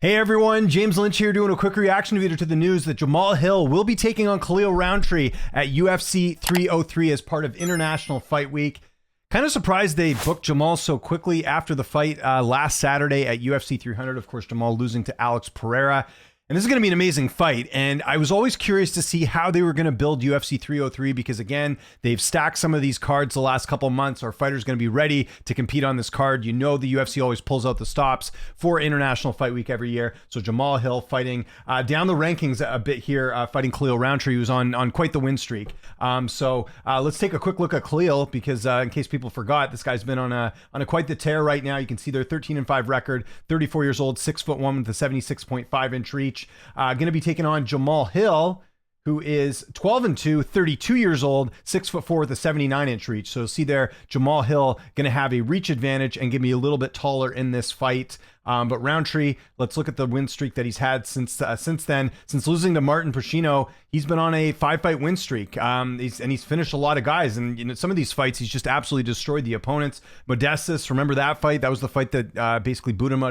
Hey everyone, James Lynch here doing a quick reaction video to the news that Jamahal Hill will be taking on Khalil Rountree at UFC 303 as part of International Fight Week. Kind of surprised they booked Jamahal so quickly after the fight last Saturday at UFC 300. Of course, Jamahal losing to Alex Pereira. And this is going to be an amazing fight. And I was always curious to see how they were going to build UFC 303 because, again, they've stacked some of these cards the last couple of months. Our fighter's going to be ready to compete on this card. You know the UFC always pulls out the stops for International Fight Week every year. So Jamahal Hill fighting down the rankings a bit here, fighting Khalil Rountree, who's on quite the win streak. So let's take a quick look at Khalil because in case people forgot, this guy's been on a quite the tear right now. You can see their 13-5 record, 34 years old, 6'1" with a 76.5-inch reach. Going to be taking on Jamahal Hill, who is 12-2, 32 years old, 6'4" with a 79-inch reach. So see there, Jamahal Hill going to have a reach advantage and give me a little bit taller in this fight. But Rountree, let's look at the win streak that he's had since then. Since losing to Martin Pacino, he's been on a 5-fight win streak. He's finished a lot of guys. And you know, some of these fights, he's just absolutely destroyed the opponents. Modestus, remember that fight? That was the fight that basically booted him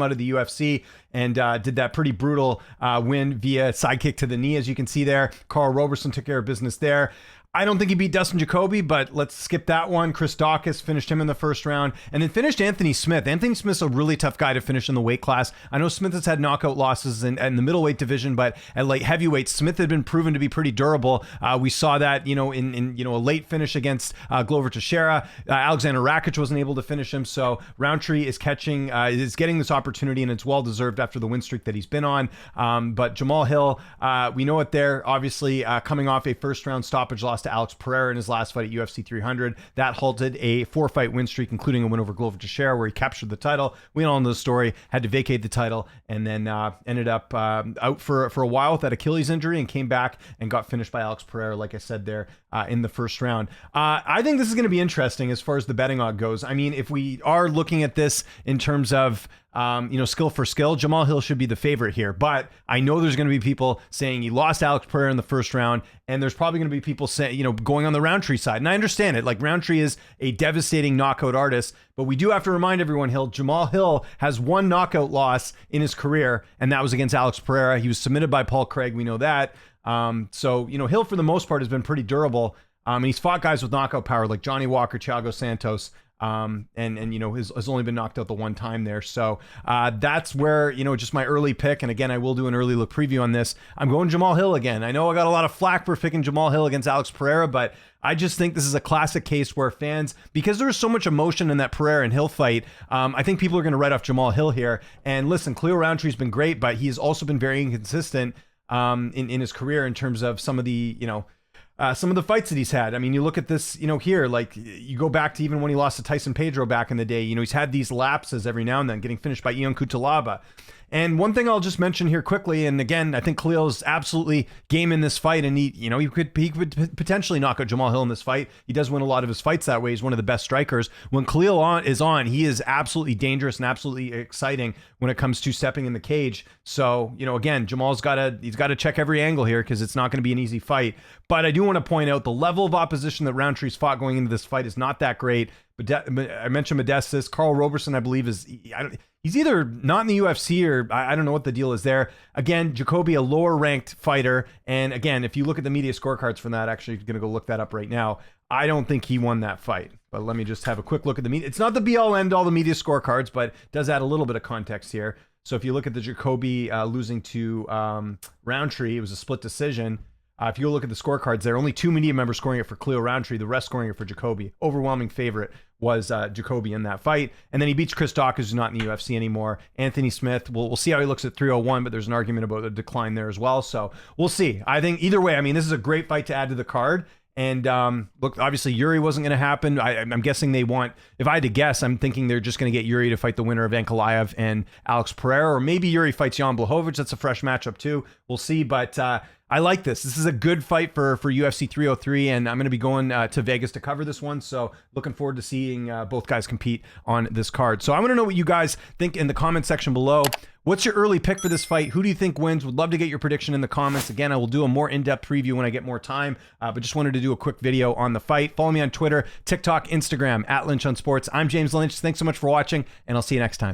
out of the UFC and did that pretty brutal win via sidekick to the knee, as you can see there. Carl Roberson took care of business there. I don't think he beat Dustin Jacoby, but let's skip that one. Chris Daukaus finished him in the first round and then finished Anthony Smith. Anthony Smith's a really tough guy to finish in the weight class. I know Smith has had knockout losses in the middleweight division, but at light heavyweight, Smith had been proven to be pretty durable. We saw that, in a late finish against Glover Teixeira. Alexander Rakic wasn't able to finish him, so Rountree is getting this opportunity, and it's well deserved after the win streak that he's been on. But Jamahal Hill, we know it there, obviously coming off a first round stoppage loss to Alex Pereira in his last fight at UFC 300. That halted a 4-fight win streak, including a win over Glover Teixeira, where he captured the title. We all know the story, had to vacate the title, and then ended up out for a while with that Achilles injury and came back and got finished by Alex Pereira, like I said there, in the first round. I think this is going to be interesting as far as the betting odd goes. I mean, if we are looking at this in terms of skill for skill, Jamahal Hill should be the favorite here. But I know there's going to be people saying he lost Alex Pereira in the first round, and there's probably going to be people saying, going on the Rountree side. And I understand it. Like, Rountree is a devastating knockout artist, but we do have to remind everyone, Jamahal Hill has one knockout loss in his career, and that was against Alex Pereira. He was submitted by Paul Craig. We know that. So Hill, for the most part, has been pretty durable. And he's fought guys with knockout power like Johnny Walker, Thiago Santos, and has only been knocked out the one time there. So that's where, just my early pick. And again, I will do an early look preview on this. I'm going Jamahal Hill again. I know I got a lot of flack for picking Jamahal Hill against Alex Pereira, but I just think this is a classic case where fans, because there was so much emotion in that Pereira and Hill fight, I think people are going to write off Jamahal Hill here. And listen, Khalil Rountree's been great, but he's also been very inconsistent in his career in terms of some of the, some of the fights that he's had. I mean, you look at this, here, like you go back to even when he lost to Tyson Pedro back in the day, he's had these lapses every now and then, getting finished by Ion Cutelaba. And one thing I'll just mention here quickly, and again, I think Khalil is absolutely game in this fight, and he could potentially knock out Jamahal Hill in this fight. He does win a lot of his fights that way. He's one of the best strikers. When Khalil is on, he is absolutely dangerous and absolutely exciting when it comes to stepping in the cage. So, again, Jamal's got to check every angle here because it's not going to be an easy fight. But I do want to point out the level of opposition that Rountree's fought going into this fight is not that great. But I mentioned Modestus. Carl Roberson, I believe, he's either not in the UFC or I don't know what the deal is there. Again, Jacoby, a lower ranked fighter. And again, if you look at the media scorecards from that, actually going to go look that up right now. I don't think he won that fight. But let me just have a quick look at the media. It's not the be all end all the media scorecards, but it does add a little bit of context here. So if you look at the Jacoby losing to Rountree, it was a split decision. If you look at the scorecards, there are only 2 media members scoring it for Khalil Rountree, the rest scoring it for Jacoby. Overwhelming favorite was Jacoby in that fight. And then he beats Chris Daukaus, who's not in the UFC anymore. Anthony Smith, we'll see how he looks at 301, but there's an argument about a decline there as well. So we'll see. I think either way, this is a great fight to add to the card. And look, obviously Yuri wasn't going to happen. I'm guessing they want, if I had to guess, I'm thinking they're just going to get Yuri to fight the winner of Ankalaev and Alex Pereira, or maybe Yuri fights Jan Blachowicz. That's a fresh matchup too. We'll see, but I like this. This is a good fight for UFC 303, and I'm going to be going to Vegas to cover this one, so looking forward to seeing both guys compete on this card. So I want to know what you guys think in the comment section below. What's your early pick for this fight? Who do you think wins? Would love to get your prediction in the comments. Again, I will do a more in-depth preview when I get more time, but just wanted to do a quick video on the fight. Follow me on Twitter, TikTok, Instagram, @LynchOnSports. I'm James Lynch. Thanks so much for watching, and I'll see you next time.